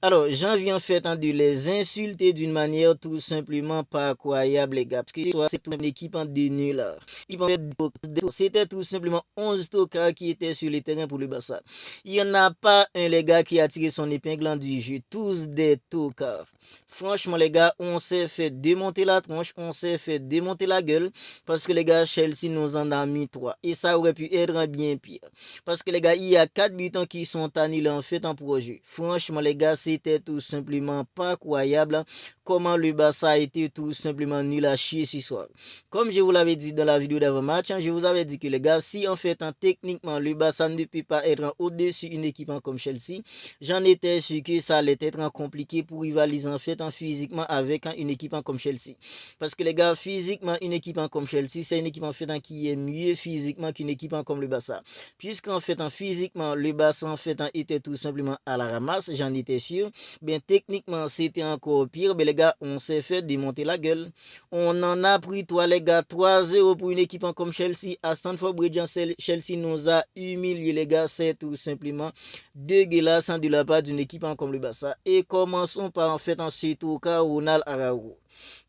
Alors, j'en viens en fait de les insulter d'une manière tout simplement pas croyable, les gars. Parce que c'est une équipe en de nullards. C'était tout simplement 11 tocards qui étaient sur le terrain pour le Barça. Il n'y en a pas un, les gars, qui a tiré son épingle du jeu. Tous des tocards. Franchement, les gars, on s'est fait démonter la tronche, on s'est fait démonter la gueule. Parce que les gars, Chelsea nous en a mis 3. Et ça aurait pu être bien pire. Parce que les gars, il y a 4 buts qui sont annulés en fait en projet. Franchement, les gars, c'était tout simplement pas croyable comment le Barça a été tout simplement nul à chier ce soir. Comme je vous l'avais dit dans la vidéo d'avant-match, je vous avais dit que les gars, si en fait techniquement le Barça ne peut pas être au-dessus d'une équipe comme Chelsea, j'en étais sûr que ça allait être compliqué pour rivaliser en fait physiquement avec une équipe comme Chelsea. Parce que les gars, physiquement, une équipe comme Chelsea, c'est une équipe en fait qui est mieux physiquement qu'une équipe comme le Barça. Puisqu'en fait physiquement, le Barça en fait était tout simplement à la ramasse, j'en étais sûr. Bien techniquement, c'était encore pire. Mais les gars, on s'est fait démonter la gueule. On en a pris, toi les gars, 3-0 pour une équipe comme Chelsea. À Stamford Bridge, Chelsea nous a humiliés, les gars. C'est tout simplement dégueulasse de la part d'une équipe comme le Barça. Et commençons par en fait en ce tour cas Ronald Araujo.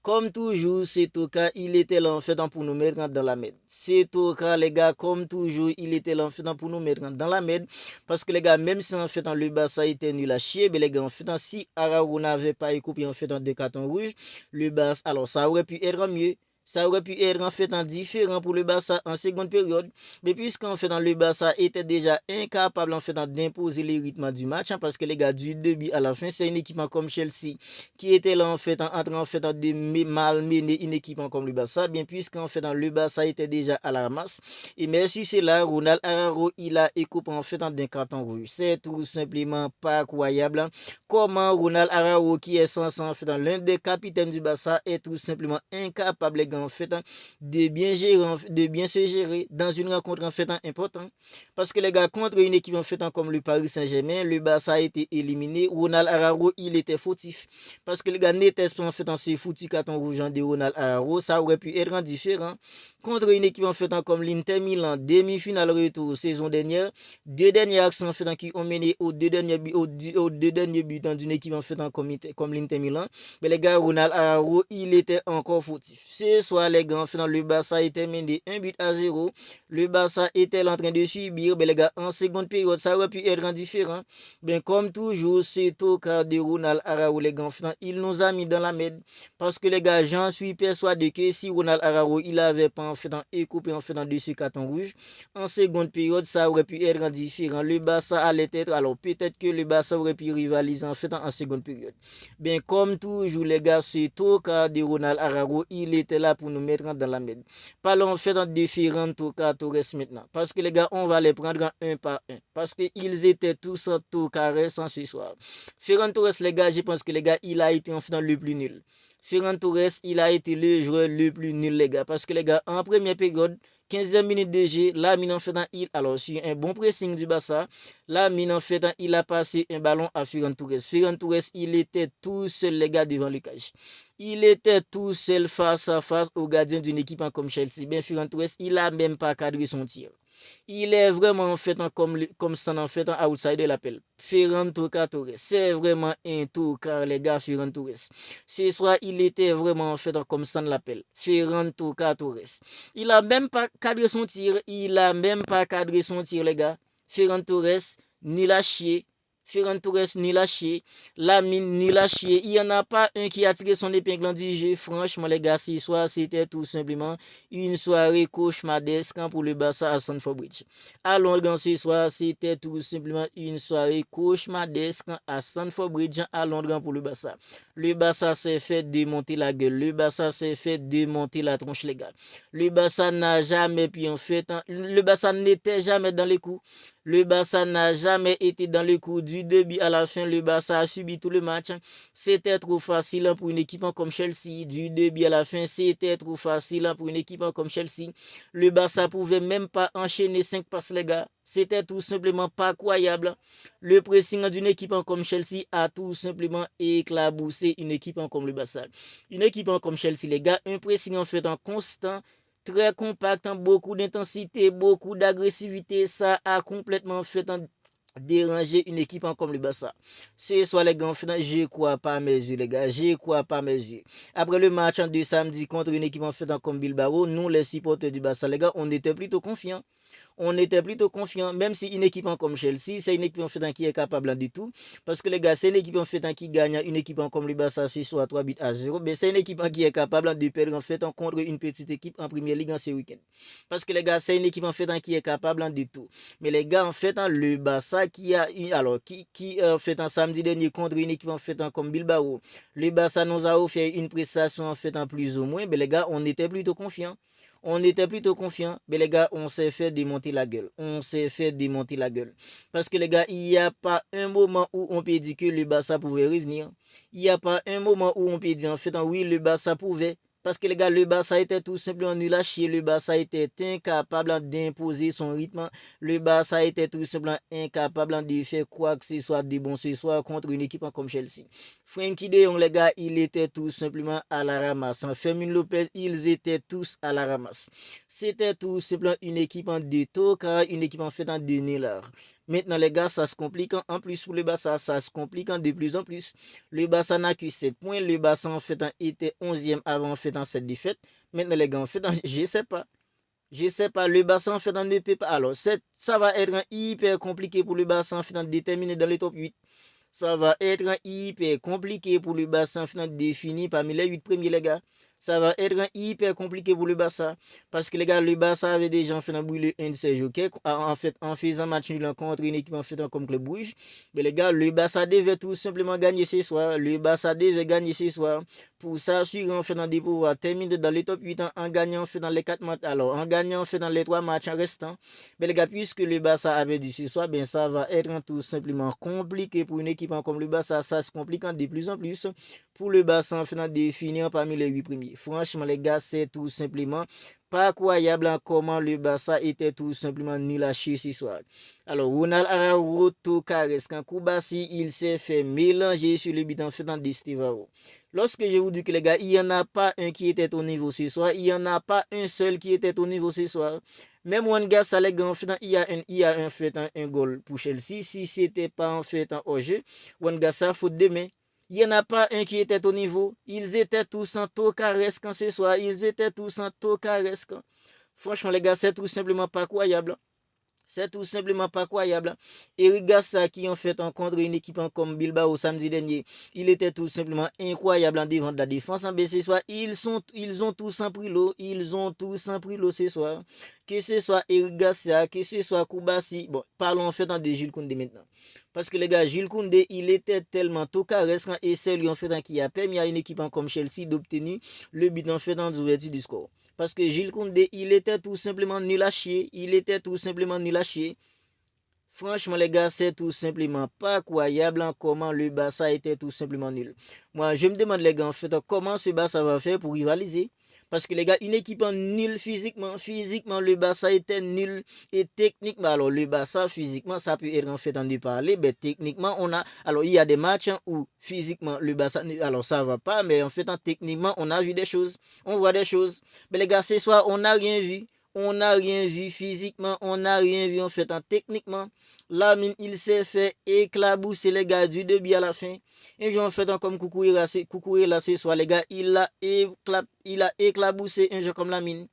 Comme toujours, c'est au cas, il était là en fait pour nous mettre dans la merde. C'est au cas, les gars, comme toujours, il était là en fait pour nous mettre dans la merde. Parce que les gars, même si en fait le Barça était nul à chier, mais les gars, en fait, si Araujo n'avait pas écoupé en fait des cartons rouges, le Barça, alors ça aurait pu être mieux. Ça aurait pu être en fait différent pour le Barça en seconde période. Mais puisqu'en fait le Barça était déjà incapable en fait d'imposer les rythmes du match, parce que les gars, du début à la fin, c'est une équipe comme Chelsea qui était là en fait en train en fait de malmener une équipe comme le Barça, bien puisqu'en fait le Barça était déjà à la ramasse. Et merci c'est là, Ronald Araujo, il a écopé en fait d'un carton rouge. C'est tout simplement pas croyable comment Ronald Araujo, qui est censé en fait l'un des capitaines du Barça, est tout simplement incapable en fait de bien gérer, de bien se gérer dans une rencontre en fait importante. Parce que les gars, contre une équipe en fait comme le Paris Saint-Germain, le Barça a été éliminé. Ronald Araujo, il était fautif. Parce que les gars n'étaient pas en fait en ces foutus carton rouge de Ronald Araujo, ça aurait pu être différent. Contre une équipe en fait comme l'Inter Milan, demi-finale retour saison dernière, deux dernières actions en fait qui ont mené aux deux derniers buts d'une équipe en fait comme l'Inter Milan. Mais les gars, Ronald Araujo, il était encore fautif. Ce soir, les gars, en fait, le Barça était mené 1-0. Le Barça était en train de subir. Mais les gars, en seconde période, ça aurait pu être différent. Bien, comme toujours, c'est au cas de Ronald Araujo, les gars, il nous a mis dans la merde. Parce que les gars, j'en suis persuadé que si Ronald Araujo, il avait pas en fait écoupé en fait de ce carton rouge, en seconde période, ça aurait pu être différent. Le Barça allait être, alors peut-être que le Barça aurait pu rivaliser en fait en seconde période. Bien, comme toujours, les gars, c'est au cas de Ronald Araujo, il était là pour nous mettre dans la merde. Parlons en fait en différents cas Torres maintenant. Parce que les gars, on va les prendre un par un. Parce qu'ils étaient tous en tout carré sans ce soir. Ferran Torres, les gars, je pense que les gars, il a été en fait le plus nul. Ferran Torres, il a été le joueur le plus nul, les gars. Parce que les gars, en première période, 15e minute de jeu, là, en fait, alors sur un bon pressing du Barça, là, en fait, il a passé un ballon à Ferran Torres. Ferran Torres, il était tout seul, les gars, devant le cage. Il était tout seul face à face au gardien d'une équipe comme Chelsea. Ben, Ferran Torres, il a même pas cadré son tir. Il est vraiment en fait comme ça en fait un outsider l'appel. Ferran Torres, c'est vraiment un tour car les gars Ferran Torres. Ce soir, il était vraiment en fait comme ça l'appel. Ferran Torres. Il a même pas cadré son tir, les gars. Ferran Torres, ni la chier. Ferran Torres ni lâché, Lamine ni lâché. Il n'y en a pas un qui a tiré son épingle du jeu. Franchement, les gars, ce soir, c'était tout simplement une soirée cauchemardesque pour le Barça à Stamford Bridge. À Londres, ce soir, c'était tout simplement une soirée cauchemardesque à Stamford Bridge à Londres pour le Barça. Le Barça s'est fait démonter la gueule. Le Barça s'est fait démonter la tronche, les gars. Le Barça n'a jamais pu en fait. Le Barça n'était jamais dans les coups. Le Barça n'a jamais été dans le coup du début à la fin. Le Barça a subi tout le match. C'était trop facile pour une équipe comme Chelsea. Du début à la fin, c'était trop facile pour une équipe comme Chelsea. Le Barça pouvait même pas enchaîner 5 passes, les gars. C'était tout simplement pas croyable. Le pressing d'une équipe comme Chelsea a tout simplement éclaboussé une équipe comme le Barça. Une équipe comme Chelsea, les gars, un pressing en fait en constant, très compact, beaucoup d'intensité, beaucoup d'agressivité. Ça a complètement fait déranger une équipe comme le Barça. C'est soit les gars, je crois pas à mes yeux, les gars, je crois pas à mes yeux. Après le match de samedi contre une équipe comme Bilbao, nous, les supporters du Barça, les gars, on était plutôt confiants. On était plutôt confiant, même si une équipe comme Chelsea, c'est une équipe en fait qui est capable du tout. Parce que les gars, c'est une équipe en fait qui gagne une équipe comme le Barça 6 ou 3 buts à 0. Mais c'est une équipe qui est capable de perdre en fait contre une petite équipe en première ligue en ce week-end. Parce que les gars, c'est une équipe en fait qui est capable du tout. Mais les gars, en fait, le Barça qui a en fait un samedi dernier contre une équipe en fait comme Bilbao, le Barça nous a offert une prestation en fait en plus ou moins. Mais les gars, on était plutôt confiants. On était plutôt confiants, mais les gars, on s'est fait démonter la gueule. On s'est fait démonter la gueule. Parce que les gars, il n'y a pas un moment où on peut dire que le Barça pouvait revenir. Il n'y a pas un moment où on peut dire en fait, oui, le Barça pouvait. Parce que les gars, le Barça était tout simplement nul à chier. Le Barça était incapable d'imposer son rythme. Le Barça était tout simplement incapable de faire quoi que ce soit de bon ce soir contre une équipe comme Chelsea. Frenkie de Jong, les gars, il était tout simplement à la ramasse. Fermin Lopez, ils étaient tous à la ramasse. C'était tout simplement une équipe en détour, car une équipe en fait en dénileur. Maintenant, les gars, ça se complique en plus pour le Barça. Ça se complique de plus en plus. Le Barça n'a que 7 points. Le Barça, en fait, était 11e avant, en fait, en cette défaite. Maintenant, les gars, en fait, je sais pas. Je sais pas, le Barça, en fait, ne peut pas. Alors, ça va être hyper compliqué pour le Barça, en fait, de déterminer dans les top 8. Ça va être hyper compliqué pour le Barça, en fait, définir parmi les 8 premiers, les gars. Ça va être hyper compliqué pour le Barça. Parce que les gars, le Barça avait déjà fait brûler un de ses jokers en fait, en faisant match nul contre une équipe en fait comme Club Brugge. Mais les gars, le Barça devait tout simplement gagner ce soir. Le Barça devait gagner ce soir pour s'assurer en fait de pouvoir terminer dans les top 8 en gagnant en fait dans les 4 matchs. Alors, en gagnant en fait dans les 3 matchs en restant. Mais les gars, puisque le Barça avait dit ce soir, ben ça va être tout simplement compliqué pour une équipe comme le Barça. Ça se complique de plus en plus pour le Barça en finale de finir parmi les 8 premiers. Franchement, les gars, c'est tout simplement pas croyable comment le Barça était tout simplement nul à chier ce soir. Alors, Ronald Araujo Carres, quand Koubassi, il s'est fait mélanger sur le but en fait de Stevao. Lorsque je vous dis que les gars, il n'y en a pas un qui était au niveau ce soir, il n'y en a pas un seul qui était au niveau ce soir. Même Wanga Saleh, en fait, il y a un goal pour Chelsea. Si c'était pas en fait en hors-jeu, Wanga Saleh faute de main. Il n'y en a pas un qui était au niveau. Ils étaient tous en tocaresque ce soir. Ils étaient tous en tocaresque. Franchement, les gars, c'est tout simplement pas croyable. C'est tout simplement pas croyable. Eric Gassa qui en fait contre une équipe comme Bilbao samedi dernier, il était tout simplement incroyable en devant de la défense. En ce soir, ils ont tous pris l'eau. Ils ont tous pris l'eau ce soir. Que ce soit Eric Gassa, que ce soit Koubassi. Bon, parlons en fait de Jules Koundé maintenant. Parce que les gars, Jules Koundé, il était tellement tocaresque et c'est lui en fait qui a permis à une équipe comme Chelsea d'obtenir le but en fait dans l'ouverture du score. Parce que Jules Koundé, il était tout simplement nul à chier. Il était tout simplement nul à chier. Franchement, les gars, c'est tout simplement pas croyable comment le Barça était tout simplement nul. Moi, je me demande, les gars, en fait, comment ce Barça va faire pour rivaliser. Parce que les gars, une équipe en nul physiquement, le Barça était nul. Et techniquement, alors le Barça, physiquement, ça peut être en fait en parler. Mais techniquement, alors il y a des matchs où physiquement, le Barça, alors ça va pas. Mais en fait, techniquement, on a vu des choses. On voit des choses. Mais les gars, ce soir, on n'a rien vu. On n'a rien vu physiquement, on n'a rien vu en fait techniquement. Lamine, il s'est fait éclabousser les gars du début à la fin. Et en fait comme coucouer là ce soir les gars, il a éclaboussé un jeu comme Lamine.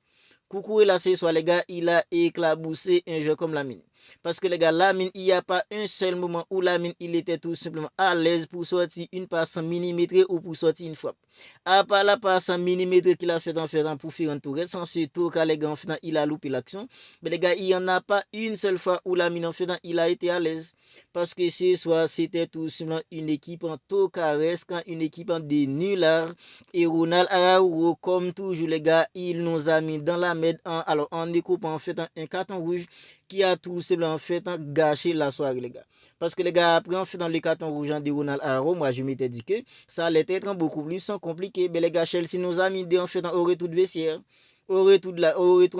Coucou là ce soir les gars, il a éclaboussé un jeu comme Lamine. Parce que les gars, Lamine, il n'y a pas un seul moment où Lamine, il était tout simplement à l'aise pour sortir une passe millimétrée ou pour sortir une frappe. À part la passe millimétrée qu'il a fait en fait pour faire un tour, sans ce tour, quand les gars, en fait, il a loupé l'action. Mais les gars, il n'y en a pas une seule fois où Lamine, en fait, il a été à l'aise. Parce que ce soir, c'était tout simplement une équipe en tocaresque, une équipe en des nullards. Et Ronald Araujo, comme toujours, les gars, il nous a mis dans la merde en découpant en fait un carton rouge qui a tout simplement en fait gâché la soirée, les gars. Parce que les gars, après en fait dans le carton rouge de Ronald Araujo, moi je m'étais dit que ça allait être beaucoup plus compliqué. Mais les gars, Chelsea nous a mis en fait au retour de vestiaire. Au retour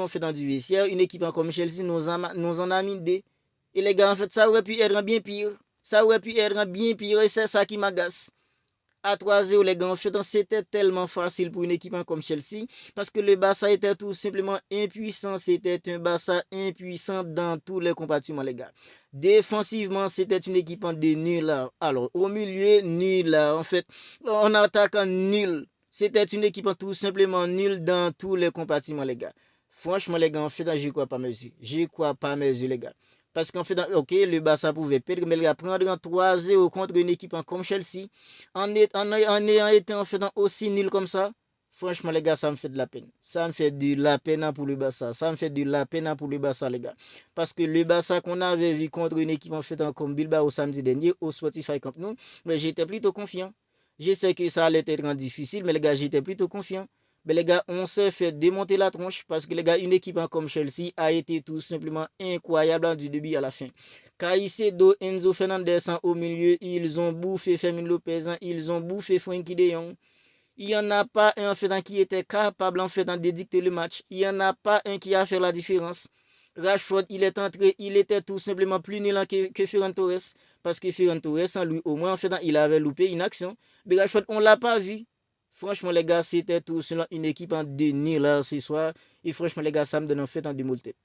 en fait dans du vestiaire, une équipe comme Chelsea nous en a mis des. Et les gars, en fait, ça aurait pu être bien pire. Ça aurait pu être bien pire et c'est ça qui m'agace. à 3-0, les gars. En fait, c'était tellement facile pour une équipe comme Chelsea parce que le Barça était tout simplement impuissant. C'était un Barça impuissant dans tous les compartiments, les gars. Défensivement, c'était une équipe de nul. Alors, au milieu, nul. En fait, en attaquant, nul. C'était une équipe tout simplement nulle dans tous les compartiments, les gars. Franchement, les gars, en fait, je ne crois pas à mes yeux. Je ne crois pas à mes yeux, les gars. Parce qu'en fait, ok, le Barça pouvait perdre, mais les gars, prendre un 3-0 contre une équipe comme Chelsea, en ayant été en fait aussi nul comme ça, franchement, les gars, ça me fait de la peine. Ça me fait de la peine pour le Barça. Ça me fait de la peine pour le Barça, les gars. Parce que le Barça qu'on avait vu contre une équipe en fait comme Bilbao samedi dernier au Spotify Camp Nou, mais j'étais plutôt confiant. Je sais que ça allait être difficile, mais les gars, j'étais plutôt confiant. Mais les gars, on s'est fait démonter la tronche parce que les gars, une équipe comme Chelsea a été tout simplement incroyable du début à la fin. Caicedo, Enzo Fernandez au milieu, ils ont bouffé Fermin Lopez, ils ont bouffé Frenkie de Jong. Il n'y en a pas un en fait qui était capable en fait de dicter le match. Il n'y en a pas un qui a fait la différence. Rashford, il est entré, il était tout simplement plus nul que Ferran Torres. Parce que Ferran Torres, lui, au moins, en fait, il avait loupé une action. Mais Rashford, on ne l'a pas vu. Franchement, les gars, c'était tout simplement une équipe en déni là ce soir. Et franchement, les gars, ça me donne en fait un démoule tête.